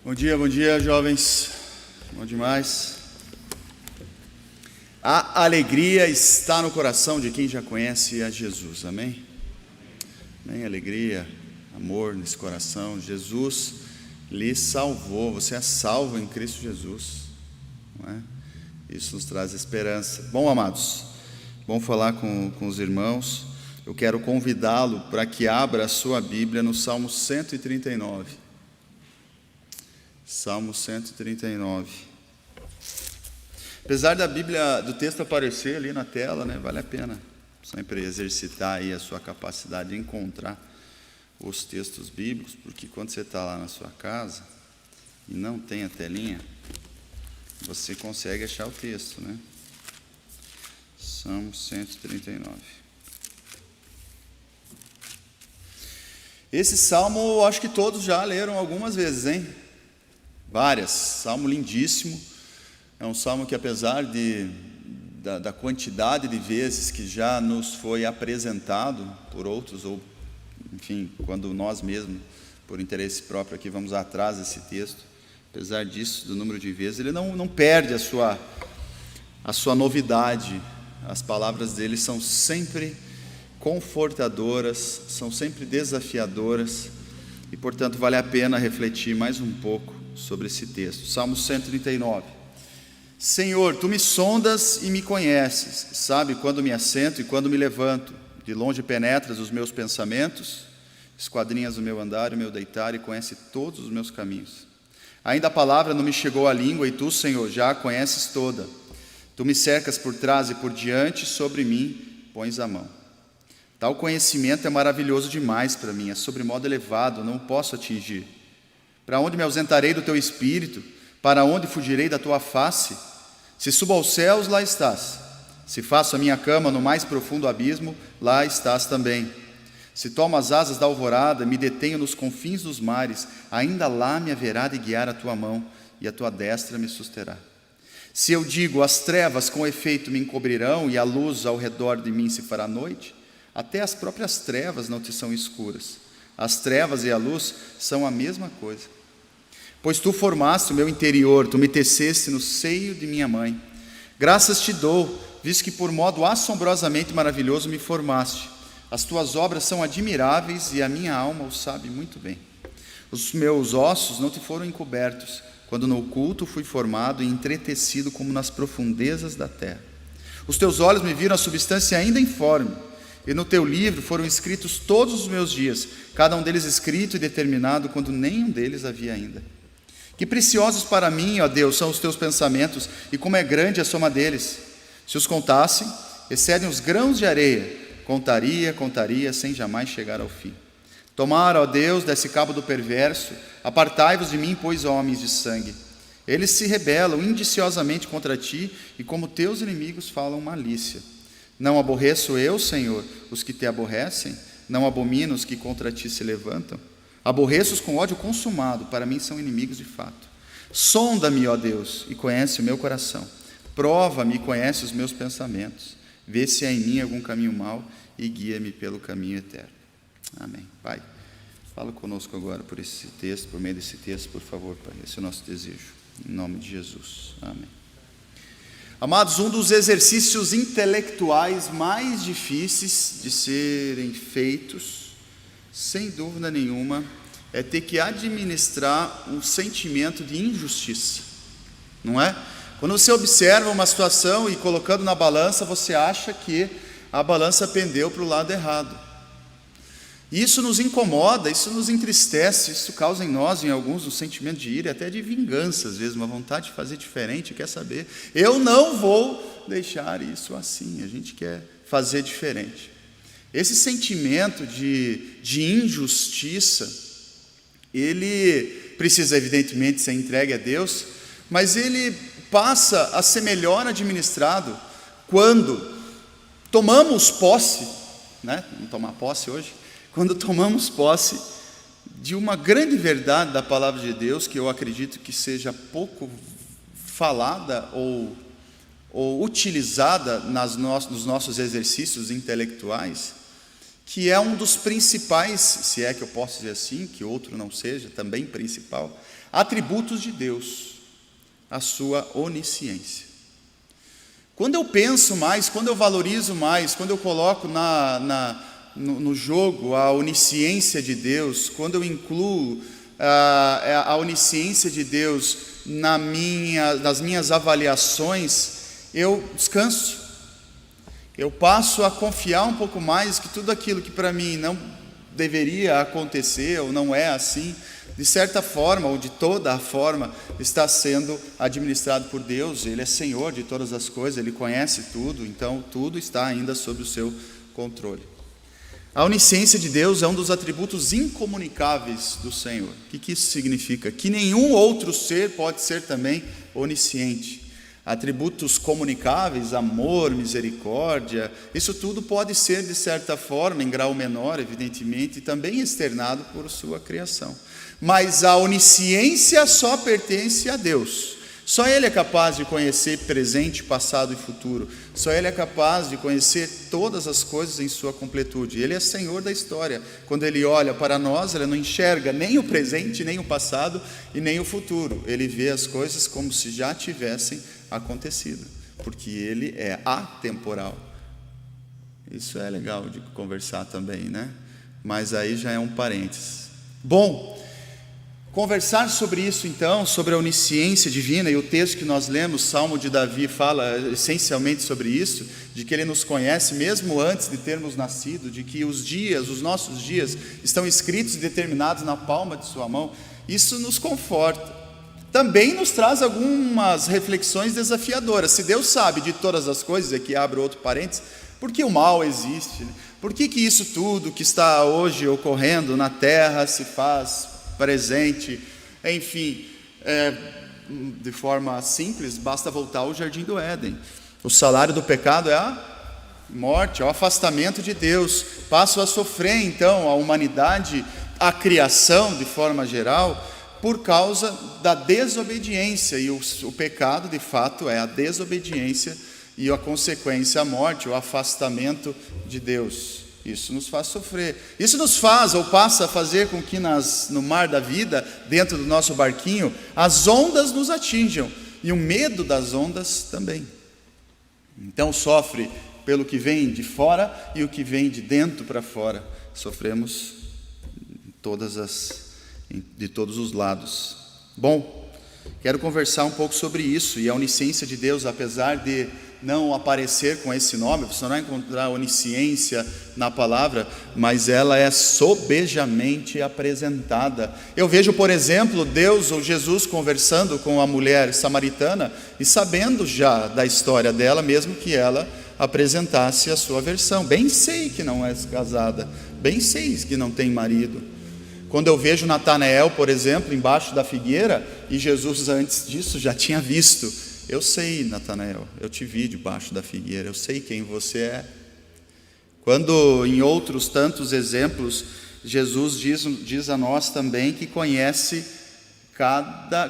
Bom dia, jovens. Bom demais. A alegria está no coração de quem já conhece a Jesus, amém? Amém? Alegria, amor nesse coração. Jesus lhe salvou, você é salvo em Cristo Jesus, não é? Isso nos traz esperança. Bom, amados, bom falar com os irmãos. Eu quero convidá-lo para que abra a sua Bíblia no Salmo 139. Salmo 139. Apesar da Bíblia, do texto aparecer ali na tela, né, vale a pena sempre exercitar aí a sua capacidade de encontrar os textos bíblicos, porque quando você está lá na sua casa e não tem a telinha, você consegue achar o texto, né? Salmo 139. Esse salmo eu acho que todos já leram algumas vezes, hein? Várias. Salmo lindíssimo. É um salmo que, apesar da quantidade de vezes que já nos foi apresentado por outros, ou enfim, quando nós mesmos, por interesse próprio aqui, vamos atrás desse texto, apesar disso, do número de vezes, ele não perde a sua novidade. As palavras dele são sempre confortadoras, são sempre desafiadoras, e portanto vale a pena refletir mais um pouco sobre esse texto. Salmo 139. Senhor, tu me sondas e me conheces, sabe quando me assento e quando me levanto. De longe penetras os meus pensamentos, esquadrinhas o meu andar e o meu deitar, e conhece todos os meus caminhos. Ainda a palavra não me chegou à língua, e tu, Senhor, já a conheces toda. Tu me cercas por trás e por diante, sobre mim pões a mão. Tal conhecimento é maravilhoso demais para mim, é sobremodo elevado, não o posso atingir. Para onde me ausentarei do teu espírito? Para onde fugirei da tua face? Se subo aos céus, lá estás. Se faço a minha cama no mais profundo abismo, lá estás também. Se tomo as asas da alvorada, me detenho nos confins dos mares, ainda lá me haverá de guiar a tua mão, e a tua destra me susterá. Se eu digo, as trevas com efeito me encobrirão, e a luz ao redor de mim se fará noite, até as próprias trevas não te são escuras. As trevas e a luz são a mesma coisa. Pois tu formaste o meu interior, tu me teceste no seio de minha mãe. Graças te dou, visto que por modo assombrosamente maravilhoso me formaste. As tuas obras são admiráveis e a minha alma o sabe muito bem. Os meus ossos não te foram encobertos, quando no oculto fui formado e entretecido como nas profundezas da terra. Os teus olhos me viram a substância ainda informe, e no teu livro foram escritos todos os meus dias, cada um deles escrito e determinado, quando nenhum deles havia ainda. Que preciosos para mim, ó Deus, são os teus pensamentos, e como é grande a soma deles. Se os contassem, excedem os grãos de areia. Contaria, sem jamais chegar ao fim. Tomara, ó Deus, desse cabo do perverso, apartai-vos de mim, pois homens de sangue. Eles se rebelam indiciosamente contra ti, e como teus inimigos falam malícia. Não aborreço eu, Senhor, os que te aborrecem? Não abomino os que contra ti se levantam? Aborreço-os com ódio consumado, para mim são inimigos de fato. Sonda-me, ó Deus, e conhece o meu coração. Prova-me e conhece os meus pensamentos. Vê se há em mim algum caminho mau e guia-me pelo caminho eterno. Amém. Pai, fala conosco agora por esse texto, por meio desse texto, por favor, Pai. Esse é o nosso desejo. Em nome de Jesus. Amém. Amados, um dos exercícios intelectuais mais difíceis de serem feitos, sem dúvida nenhuma, é ter que administrar um sentimento de injustiça, não é? Quando você observa uma situação e colocando na balança, você acha que a balança pendeu para o lado errado. Isso nos incomoda, isso nos entristece, isso causa em nós, em alguns, um sentimento de ira, até de vingança, às vezes, uma vontade de fazer diferente, quer saber, eu não vou deixar isso assim, a gente quer fazer diferente. Esse sentimento de injustiça, ele precisa evidentemente ser entregue a Deus, mas ele passa a ser melhor administrado quando tomamos posse, né? Vamos tomar posse hoje? Quando tomamos posse de uma grande verdade da palavra de Deus, que eu acredito que seja pouco falada ou utilizada nos nossos exercícios intelectuais, que é um dos principais, se é que eu posso dizer assim, que outro não seja, também principal, Atributos de Deus, a sua onisciência. Quando eu penso mais, quando eu valorizo mais, quando eu coloco no jogo a onisciência de Deus, quando eu incluo a onisciência de Deus nas minhas avaliações, eu descanso. Eu passo a confiar um pouco mais que tudo aquilo que para mim não deveria acontecer ou não é assim, de certa forma ou de toda a forma, está sendo administrado por Deus. Ele é Senhor de todas as coisas, Ele conhece tudo, então tudo está ainda sob o seu controle. A onisciência de Deus é um dos atributos incomunicáveis do Senhor. O que isso significa? Que nenhum outro ser pode ser também onisciente. Atributos comunicáveis, amor, misericórdia, isso tudo pode ser de certa forma, em grau menor, evidentemente, também externado por sua criação. Mas a onisciência só pertence a Deus. Só Ele é capaz de conhecer presente, passado e futuro. Só Ele é capaz de conhecer todas as coisas em sua completude. Ele é Senhor da história. Quando Ele olha para nós, Ele não enxerga nem o presente, nem o passado e nem o futuro. Ele vê as coisas como se já tivessem acontecido, porque Ele é atemporal. Isso é legal de conversar também, né? Mas aí já é um parênteses. Bom, conversar sobre isso então, sobre a onisciência divina, e o texto que nós lemos, Salmo de Davi, fala essencialmente sobre isso, de que Ele nos conhece mesmo antes de termos nascido, de que os nossos dias estão escritos e determinados na palma de sua mão. Isso nos conforta. Também nos traz algumas reflexões desafiadoras. Se Deus sabe de todas as coisas, aqui abre outro parênteses, por que o mal existe? Por que isso tudo que está hoje ocorrendo na terra se faz presente? Enfim, de forma simples, basta voltar ao Jardim do Éden. O salário do pecado é a morte, é o afastamento de Deus. Passo a sofrer então a humanidade, a criação de forma geral, por causa da desobediência, e o pecado de fato é a desobediência e a consequência a morte, o afastamento de Deus. Isso nos faz sofrer, isso nos faz ou passa a fazer com que no mar da vida, dentro do nosso barquinho, as ondas nos atinjam, e o medo das ondas também. Então sofre pelo que vem de fora e o que vem de dentro para fora, sofremos de todos os lados. Bom, quero conversar um pouco sobre isso, e a onisciência de Deus, apesar de não aparecer com esse nome, você não vai encontrar onisciência na palavra, mas ela é sobejamente apresentada. Eu vejo, por exemplo, Deus ou Jesus conversando com a mulher samaritana e sabendo já da história dela, mesmo que ela apresentasse a sua versão. Bem sei que não és casada, bem sei que não tem marido. Quando eu vejo Natanael, por exemplo, embaixo da figueira, e Jesus antes disso já tinha visto: eu sei, Natanael, eu te vi debaixo da figueira, eu sei quem você é. Quando em outros tantos exemplos, Jesus diz a nós também que conhece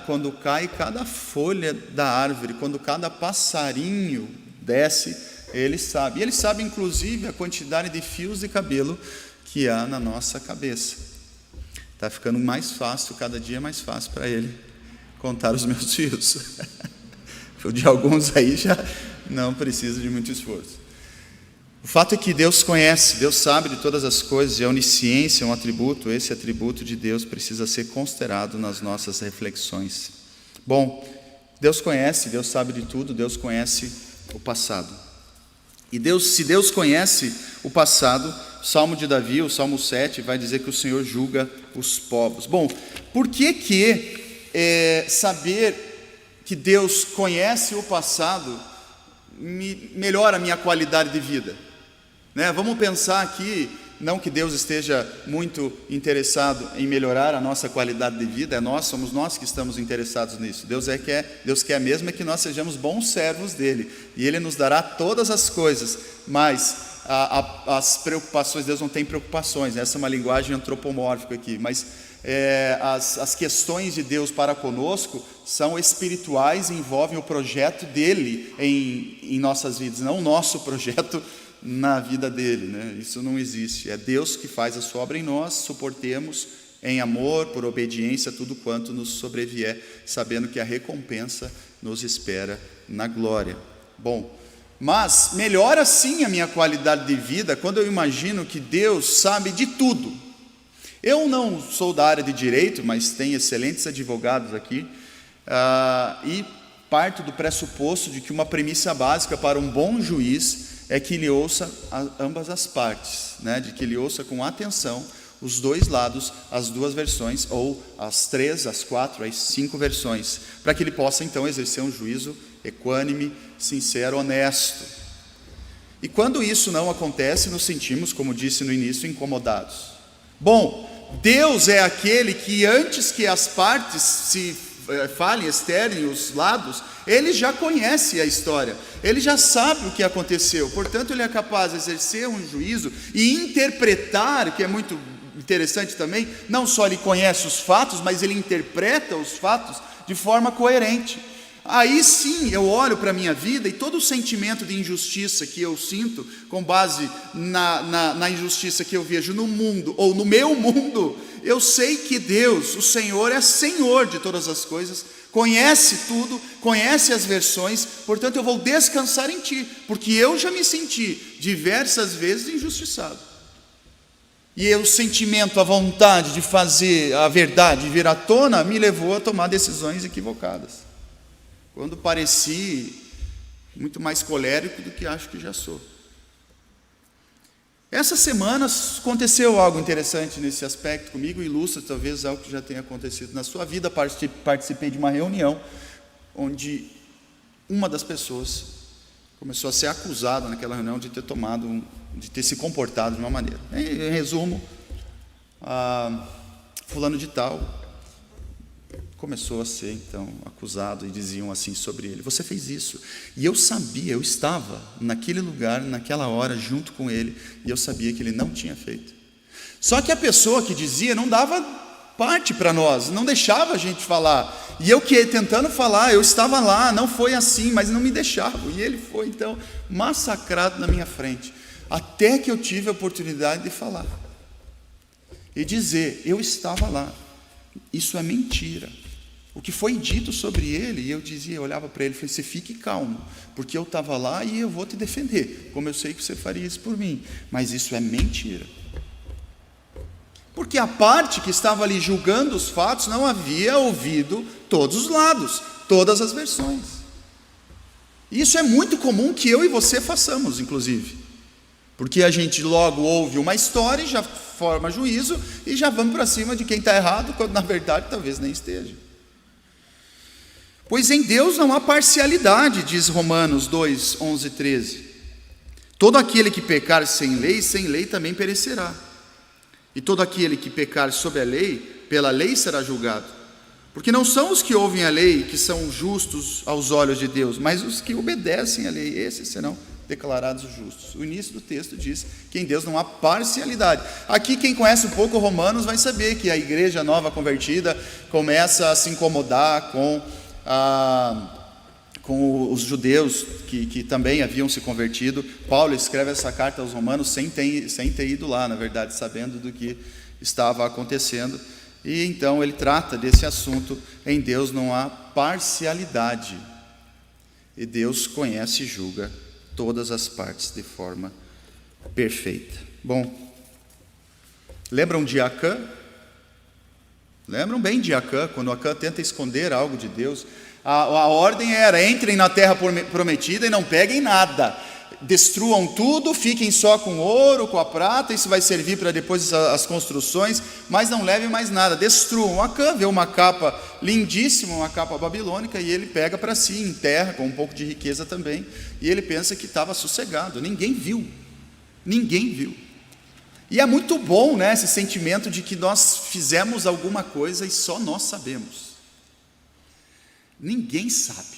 quando cai cada folha da árvore, quando cada passarinho desce, Ele sabe. E Ele sabe inclusive a quantidade de fios de cabelo que há na nossa cabeça. Está ficando mais fácil, cada dia mais fácil para Ele contar os meus fios. O de alguns aí já não precisa de muito esforço. O fato é que Deus conhece, Deus sabe de todas as coisas, e a onisciência é um atributo, esse atributo de Deus precisa ser considerado nas nossas reflexões. Bom, Deus conhece, Deus sabe de tudo, Deus conhece o passado. E se Deus conhece o passado, o Salmo de Davi, o Salmo 7, vai dizer que o Senhor julga os povos. Bom, por que saber que Deus conhece o passado melhora a minha qualidade de vida? Né? Vamos pensar aqui, não que Deus esteja muito interessado em melhorar a nossa qualidade de vida, somos nós que estamos interessados nisso. Deus quer mesmo que nós sejamos bons servos dEle, e Ele nos dará todas as coisas, mas as preocupações, Deus não tem preocupações, essa é uma linguagem antropomórfica aqui, mas as questões de Deus para conosco são espirituais e envolvem o projeto dEle em nossas vidas, não o nosso projeto na vida dEle, né? Isso não existe, é Deus que faz a sua obra em nós, suportemos em amor, por obediência, tudo quanto nos sobrevier, sabendo que a recompensa nos espera na glória. Bom, mas melhora sim a minha qualidade de vida quando eu imagino que Deus sabe de tudo. Eu não sou da área de direito, mas tem excelentes advogados aqui, e parto do pressuposto de que uma premissa básica para um bom juiz é que ele ouça ambas as partes, né? De que ele ouça com atenção os dois lados, as duas versões, ou as 3, as 4, as 5 versões, para que ele possa então exercer um juízo equânime, sincero, honesto. E quando isso não acontece, nos sentimos, como disse no início, incomodados. Bom, Deus é aquele que antes que as partes se falem, externem os lados, ele já conhece a história, ele já sabe o que aconteceu, portanto ele é capaz de exercer um juízo e interpretar, que é muito interessante também, não só ele conhece os fatos, mas ele interpreta os fatos de forma coerente. Aí sim eu olho para a minha vida e todo o sentimento de injustiça que eu sinto, com base na injustiça que eu vejo no mundo, ou no meu mundo, eu sei que Deus, o Senhor, é Senhor de todas as coisas, conhece tudo, conhece as versões, portanto eu vou descansar em Ti, porque eu já me senti diversas vezes injustiçado. E o sentimento, a vontade de fazer a verdade vir à tona, me levou a tomar decisões equivocadas, quando pareci muito mais colérico do que acho que já sou. Essa semana aconteceu algo interessante nesse aspecto comigo, ilustra talvez algo que já tenha acontecido na sua vida. Participei de uma reunião onde uma das pessoas começou a ser acusada naquela reunião de ter se comportado de uma maneira. Em resumo, fulano de tal começou a ser então acusado, e diziam assim sobre ele: você fez isso. E eu sabia, eu estava naquele lugar, naquela hora, junto com ele, e eu sabia que ele não tinha feito. Só que a pessoa que dizia não dava parte para nós, não deixava a gente falar. E eu que tentando falar, eu estava lá, não foi assim, mas não me deixava. E ele foi então massacrado na minha frente, até que eu tive a oportunidade de falar e dizer: eu estava lá, isso é mentira. O que foi dito sobre ele, e eu dizia, eu olhava para ele e falei: você fique calmo, porque eu estava lá e eu vou te defender, como eu sei que você faria isso por mim, mas isso é mentira. Porque a parte que estava ali julgando os fatos não havia ouvido todos os lados, todas as versões. Isso é muito comum que eu e você façamos, inclusive, porque a gente logo ouve uma história e já forma juízo, e já vamos para cima de quem está errado, quando na verdade talvez nem esteja. Pois em Deus não há parcialidade, diz Romanos 2, 11 e 13. Todo aquele que pecar sem lei também perecerá. E todo aquele que pecar sob a lei, pela lei será julgado. Porque não são os que ouvem a lei que são justos aos olhos de Deus, mas os que obedecem à lei, esses serão declarados justos. O início do texto diz que em Deus não há parcialidade. Aqui quem conhece um pouco Romanos vai saber que a igreja nova convertida começa a se incomodar com os judeus que também haviam se convertido. Paulo escreve essa carta aos romanos sem ter ido lá, na verdade, sabendo do que estava acontecendo. E então ele trata desse assunto: em Deus não há parcialidade, e Deus conhece e julga todas as partes de forma perfeita. Bom, lembram de Acã? Lembram bem de Acã, quando Acã tenta esconder algo de Deus? A ordem era: entrem na terra prometida e não peguem nada, destruam tudo, fiquem só com o ouro, com a prata, isso vai servir para depois as construções, mas não levem mais nada, destruam. Acã vê uma capa lindíssima, uma capa babilônica, e ele pega para si, enterra com um pouco de riqueza também, e ele pensa que estava sossegado. Ninguém viu. E é muito bom, né, esse sentimento de que nós fizemos alguma coisa e só nós sabemos. Ninguém sabe.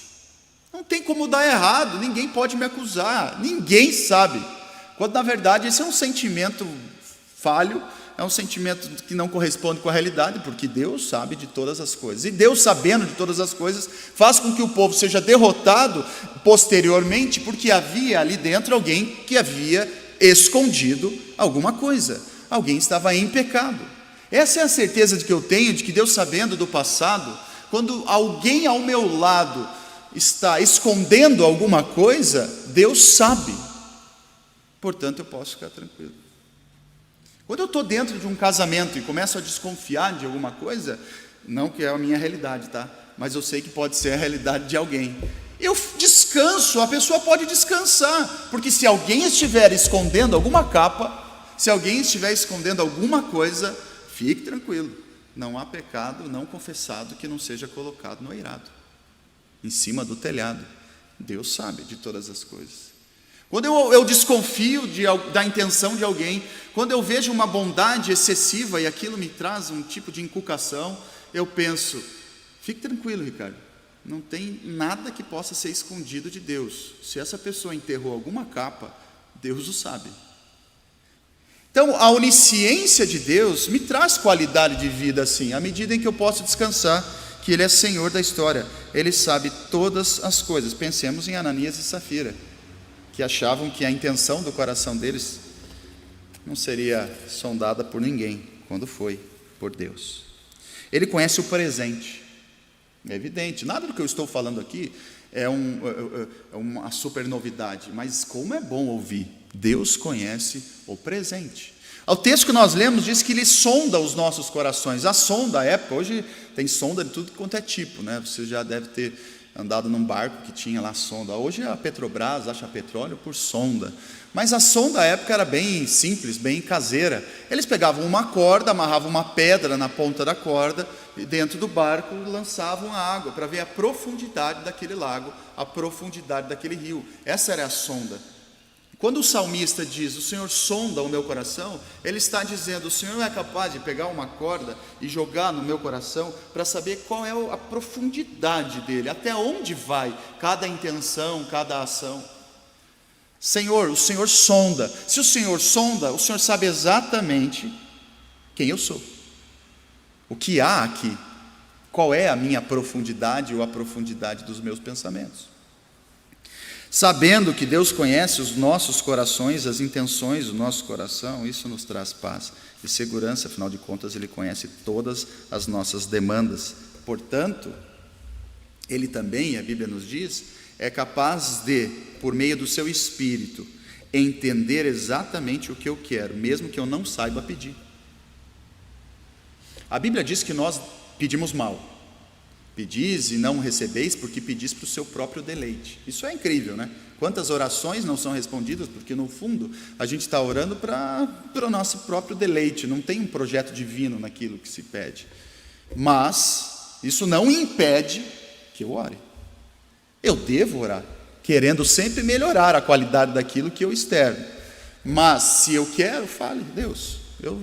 Não tem como dar errado, ninguém pode me acusar, ninguém sabe. Quando na verdade esse é um sentimento falho, é um sentimento que não corresponde com a realidade, porque Deus sabe de todas as coisas. E Deus, sabendo de todas as coisas, faz com que o povo seja derrotado posteriormente, porque havia ali dentro alguém que havia escondido alguma coisa. Alguém estava em pecado. Essa é a certeza de que eu tenho, de que Deus, sabendo do passado, quando alguém ao meu lado está escondendo alguma coisa, Deus sabe. Portanto, eu posso ficar tranquilo. Quando eu estou dentro de um casamento e começo a desconfiar de alguma coisa, não que é a minha realidade, tá? Mas eu sei que pode ser a realidade de alguém. Eu descanso, a pessoa pode descansar, porque se alguém estiver escondendo alguma capa, se alguém estiver escondendo alguma coisa, fique tranquilo, não há pecado não confessado que não seja colocado no eirado, em cima do telhado. Deus sabe de todas as coisas. Quando eu desconfio da intenção de alguém, quando eu vejo uma bondade excessiva e aquilo me traz um tipo de inculcação, eu penso, fique tranquilo, Ricardo, não tem nada que possa ser escondido de Deus. Se essa pessoa enterrou alguma capa, Deus o sabe. Então, a onisciência de Deus me traz qualidade de vida assim, à medida em que eu posso descansar, que Ele é Senhor da história, Ele sabe todas as coisas. Pensemos em Ananias e Safira, que achavam que a intenção do coração deles não seria sondada por ninguém, quando foi por Deus. Ele conhece o presente, é evidente, nada do que eu estou falando aqui é uma super novidade, mas como é bom ouvir, Deus conhece o presente. O texto que nós lemos diz que Ele sonda os nossos corações. A sonda, a época, hoje tem sonda de tudo quanto é tipo, né? Você já deve ter andado num barco que tinha lá sonda. Hoje a Petrobras acha petróleo por sonda, mas a sonda à época era bem simples, bem caseira. Eles pegavam uma corda, amarravam uma pedra na ponta da corda e dentro do barco lançavam a água para ver a profundidade daquele lago, a profundidade daquele rio. Essa era a sonda. Quando o salmista diz, o Senhor sonda o meu coração, ele está dizendo, o Senhor é capaz de pegar uma corda e jogar no meu coração para saber qual é a profundidade dele, até onde vai cada intenção, cada ação. Senhor, o Senhor sonda. Se o Senhor sonda, o Senhor sabe exatamente quem eu sou, o que há aqui, qual é a minha profundidade ou a profundidade dos meus pensamentos. Sabendo que Deus conhece os nossos corações, as intenções do nosso coração, isso nos traz paz e segurança, afinal de contas Ele conhece todas as nossas demandas. Portanto, Ele também, a Bíblia nos diz, é capaz de, por meio do seu Espírito, entender exatamente o que eu quero, mesmo que eu não saiba pedir. A Bíblia diz que nós pedimos mal. Pedis e não recebeis, porque pedis para o seu próprio deleite. Isso é incrível, né? Quantas orações não são respondidas, porque no fundo a gente está orando para o nosso próprio deleite, não tem um projeto divino naquilo que se pede. Mas isso não impede que eu ore. Eu devo orar, querendo sempre melhorar a qualidade daquilo que eu externo. Mas se eu quero, fale, Deus, eu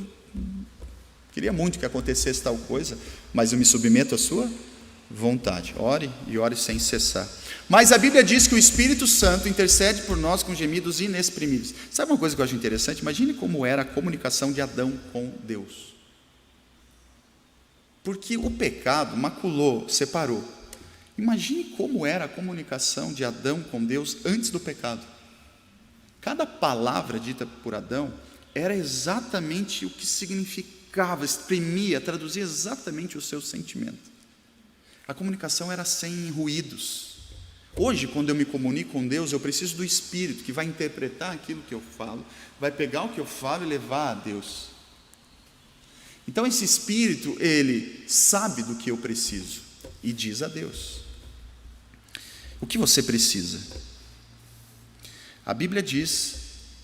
queria muito que acontecesse tal coisa, mas eu me submeto à sua vontade. Ore e ore sem cessar. Mas a Bíblia diz que o Espírito Santo intercede por nós com gemidos inexprimíveis. Sabe uma coisa que eu acho interessante? Imagine como era a comunicação de Adão com Deus. Porque o pecado maculou, separou. Imagine como era a comunicação de Adão com Deus antes do pecado. Cada palavra dita por Adão era exatamente o que significava, exprimia, traduzia exatamente o seu sentimento. A comunicação era sem ruídos. Hoje, quando eu me comunico com Deus, eu preciso do Espírito, que vai interpretar aquilo que eu falo, vai pegar o que eu falo e levar a Deus. Então esse Espírito, ele sabe do que eu preciso e diz a Deus. O que você precisa? A Bíblia diz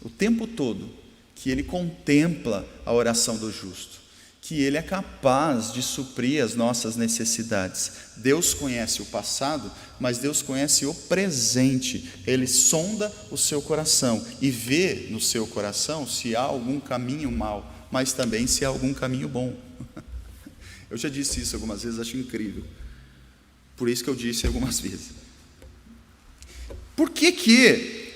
o tempo todo que Ele contempla a oração do justo, que Ele é capaz de suprir as nossas necessidades. Deus conhece o passado, mas Deus conhece o presente. Ele sonda o seu coração e vê no seu coração se há algum caminho mau, mas também se há algum caminho bom. Eu já disse isso algumas vezes, acho incrível. Por isso que eu disse algumas vezes. Por que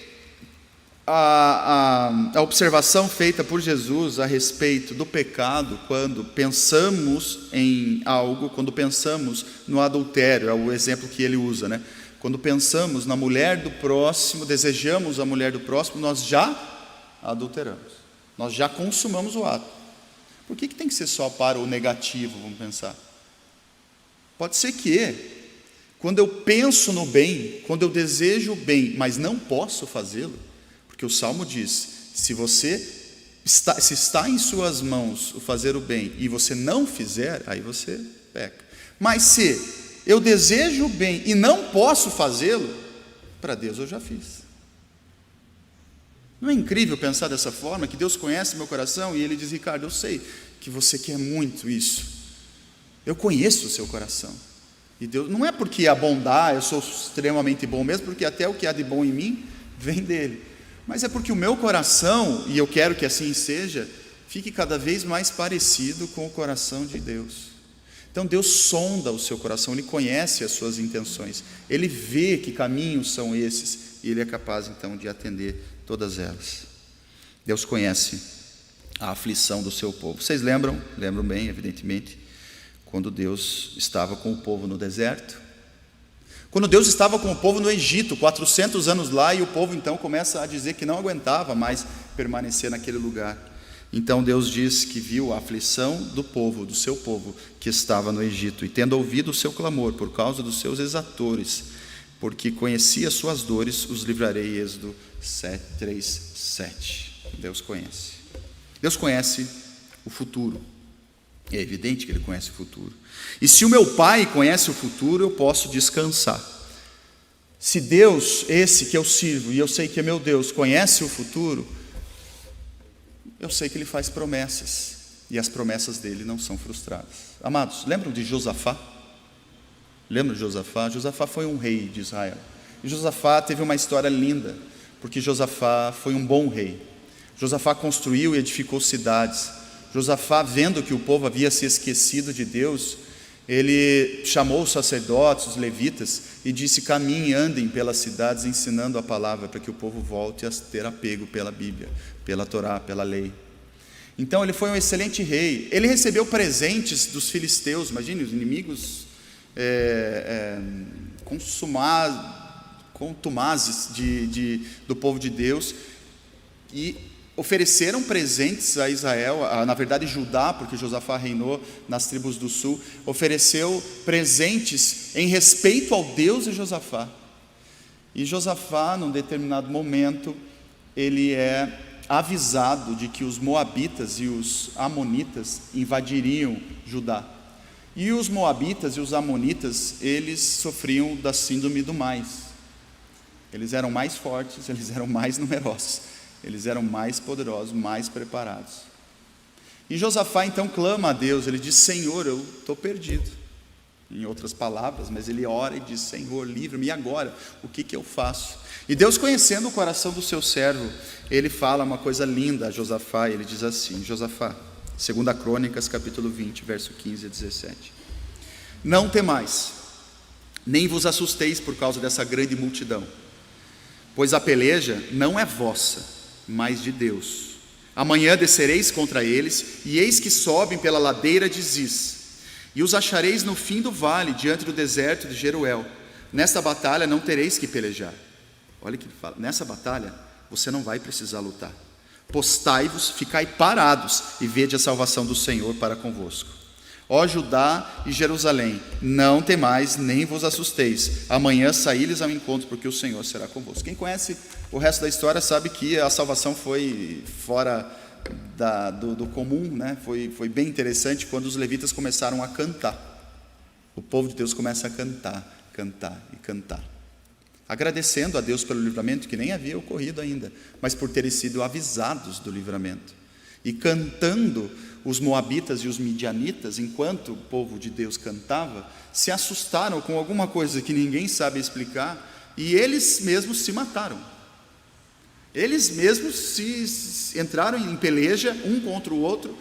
a observação feita por Jesus a respeito do pecado, quando pensamos em algo, quando pensamos no adultério, é o exemplo que ele usa, né? Quando pensamos na mulher do próximo, desejamos a mulher do próximo, nós já adulteramos, nós já consumamos o ato. Por que tem que ser só para o negativo, vamos pensar? Pode ser que, quando eu penso no bem, quando eu desejo o bem, mas não posso fazê-lo, porque o Salmo diz, se está em suas mãos o fazer o bem, e você não fizer, aí você peca. Mas se eu desejo o bem e não posso fazê-lo, para Deus eu já fiz. Não é incrível pensar dessa forma, que Deus conhece meu coração e Ele diz, Ricardo, eu sei que você quer muito isso, eu conheço o seu coração, e Deus, não é porque a bondade, eu sou extremamente bom mesmo, porque até o que há de bom em mim, vem dEle, mas é porque o meu coração, e eu quero que assim seja, fique cada vez mais parecido com o coração de Deus. Então Deus sonda o seu coração, Ele conhece as suas intenções, Ele vê que caminhos são esses, e Ele é capaz então de atender todas elas. Deus conhece a aflição do seu povo. Vocês lembram bem, evidentemente, quando Deus estava com o povo no deserto? Quando Deus estava com o povo no Egito, 400 anos lá, e o povo então começa a dizer que não aguentava mais permanecer naquele lugar. Então Deus diz que viu a aflição do povo, do seu povo, que estava no Egito, e tendo ouvido o seu clamor por causa dos seus exatores, porque conhecia as suas dores, os livrarei. Êxodo 3:7. Deus conhece. Deus conhece o futuro. É evidente que Ele conhece o futuro. E se o meu Pai conhece o futuro, eu posso descansar. Se Deus, esse que eu sirvo, e eu sei que é meu Deus, conhece o futuro, eu sei que Ele faz promessas, e as promessas dEle não são frustradas. Amados, lembram de Josafá? Lembram de Josafá? Josafá foi um rei de Israel. E Josafá teve uma história linda, porque Josafá foi um bom rei. Josafá construiu e edificou cidades. Josafá, vendo que o povo havia se esquecido de Deus, ele chamou os sacerdotes, os levitas, e disse, caminhem, andem pelas cidades, ensinando a palavra, para que o povo volte a ter apego pela Bíblia, pela Torá, pela lei. Então ele foi um excelente rei. Ele recebeu presentes dos filisteus, imagine, os inimigos contumazes do povo de Deus, e ofereceram presentes a Israel, na verdade Judá, porque Josafá reinou nas tribos do sul, ofereceu presentes em respeito ao Deus de Josafá. E Josafá, num determinado momento, ele é avisado de que os moabitas e os amonitas invadiriam Judá. E os moabitas e os amonitas, eles sofriam da síndrome do mais. Eles eram mais fortes, eles eram mais numerosos, eles eram mais poderosos, mais preparados. E Josafá então clama a Deus, ele diz, Senhor, eu estou perdido. Em outras palavras, mas ele ora e diz, Senhor, livra-me, e agora? O que eu faço? E Deus, conhecendo o coração do seu servo, ele fala uma coisa linda a Josafá, ele diz assim, Josafá, 2 Crônicas, capítulo 20, verso 15 a 17. Não temais, nem vos assusteis por causa dessa grande multidão, pois a peleja não é vossa, mas de Deus. Amanhã descereis contra eles, e eis que sobem pela ladeira de Ziz, e os achareis no fim do vale, diante do deserto de Jeruel. Nesta batalha não tereis que pelejar. Olha o que ele fala, nessa batalha você não vai precisar lutar. Postai-vos, ficai parados, e vede a salvação do Senhor para convosco. Ó Judá e Jerusalém, não temais, nem vos assusteis. Amanhã saí-lhes ao encontro, porque o Senhor será convosco. Quem conhece o resto da história sabe que a salvação foi fora do comum, né? Foi bem interessante quando os levitas começaram a cantar. O povo de Deus começa a cantar e cantar, agradecendo a Deus pelo livramento que nem havia ocorrido ainda, mas por terem sido avisados do livramento. E cantando, os moabitas e os midianitas, enquanto o povo de Deus cantava, se assustaram com alguma coisa que ninguém sabe explicar, e eles mesmos se mataram. Eles mesmos entraram em peleja um contra o outro.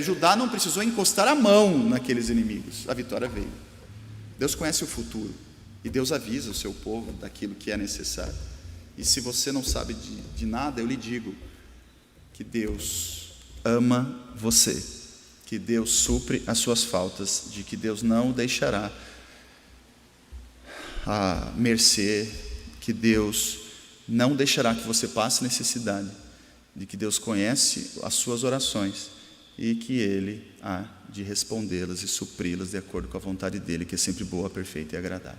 Judá não precisou encostar a mão naqueles inimigos, a vitória veio. Deus conhece o futuro, e Deus avisa o seu povo daquilo que é necessário. E se você não sabe de nada, eu lhe digo que Deus ama você, que Deus supre as suas faltas, de que Deus não o deixará à mercê, que Deus não deixará que você passe necessidade, de que Deus conhece as suas orações e que Ele há de respondê-las e supri-las de acordo com a vontade dEle, que é sempre boa, perfeita e agradável.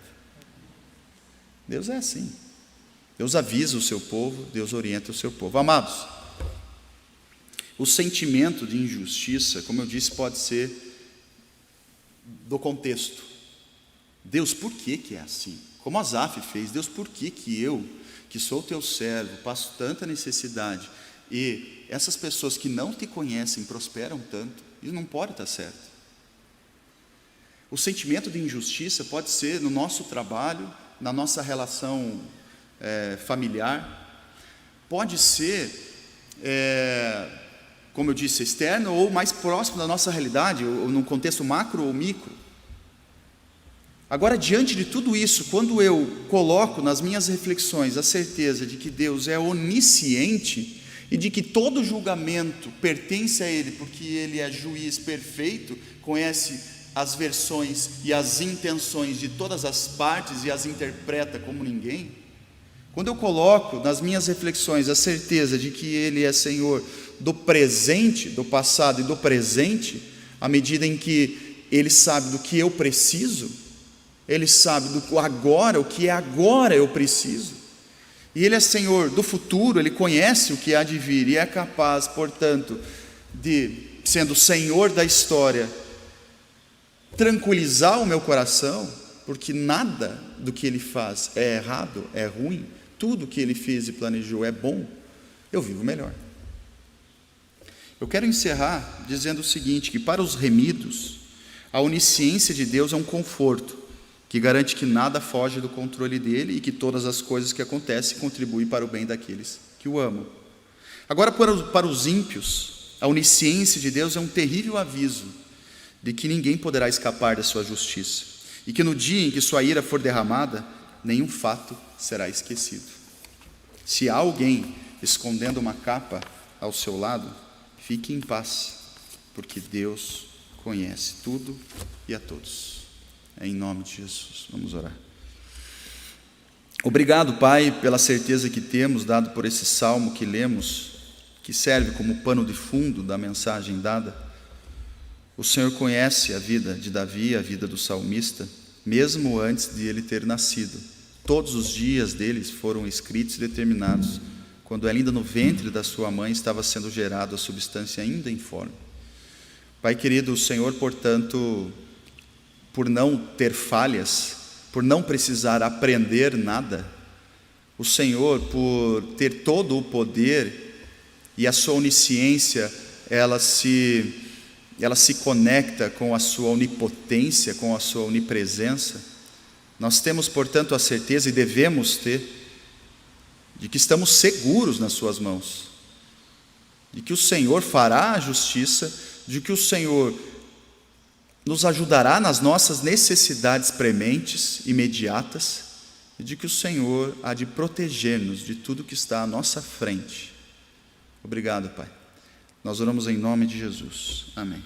Deus é assim. Deus avisa o seu povo, Deus orienta o seu povo. Amados, o sentimento de injustiça, como eu disse, pode ser do contexto. Deus, por que é assim? Como Asaf fez, Deus, por que eu, que sou teu servo, passo tanta necessidade, e essas pessoas que não te conhecem prosperam tanto? Isso não pode estar certo. O sentimento de injustiça pode ser no nosso trabalho, na nossa relação familiar, pode ser, como eu disse, externo ou mais próximo da nossa realidade, ou num contexto macro ou micro. Agora, diante de tudo isso, quando eu coloco nas minhas reflexões a certeza de que Deus é onisciente e de que todo julgamento pertence a Ele, porque Ele é juiz perfeito, conhece as versões e as intenções de todas as partes e as interpreta como ninguém, quando eu coloco nas minhas reflexões a certeza de que Ele é Senhor do presente, do passado e do presente, à medida em que Ele sabe do que eu preciso, Ele sabe do agora, o que é agora eu preciso, e Ele é Senhor do futuro, Ele conhece o que há de vir e é capaz, portanto, de, sendo Senhor da história, tranquilizar o meu coração, porque nada do que Ele faz é errado, é ruim, tudo que Ele fez e planejou é bom, eu vivo melhor. Eu quero encerrar dizendo o seguinte, que para os remidos, a onisciência de Deus é um conforto, que garante que nada foge do controle dEle e que todas as coisas que acontecem contribuem para o bem daqueles que o amam. Agora, para os ímpios, a onisciência de Deus é um terrível aviso de que ninguém poderá escapar da sua justiça e que no dia em que sua ira for derramada, nenhum fato será esquecido. Se há alguém escondendo uma capa ao seu lado, fique em paz, porque Deus conhece tudo e a todos. Em nome de Jesus, vamos orar. Obrigado, Pai, pela certeza que temos dado por esse salmo que lemos, que serve como pano de fundo da mensagem dada. O Senhor conhece a vida de Davi, a vida do salmista, mesmo antes de ele ter nascido. Todos os dias deles foram escritos e determinados, quando ainda no ventre da sua mãe estava sendo gerado a substância ainda informe. Pai querido, o Senhor, portanto, por não ter falhas, por não precisar aprender nada, o Senhor, por ter todo o poder e a sua onisciência, ela se conecta com a sua onipotência, com a sua onipresença. Nós temos, portanto, a certeza, e devemos ter, de que estamos seguros nas suas mãos, de que o Senhor fará a justiça, de que o Senhor nos ajudará nas nossas necessidades prementes, imediatas, e de que o Senhor há de proteger-nos de tudo que está à nossa frente. Obrigado, Pai. Nós oramos em nome de Jesus. Amém.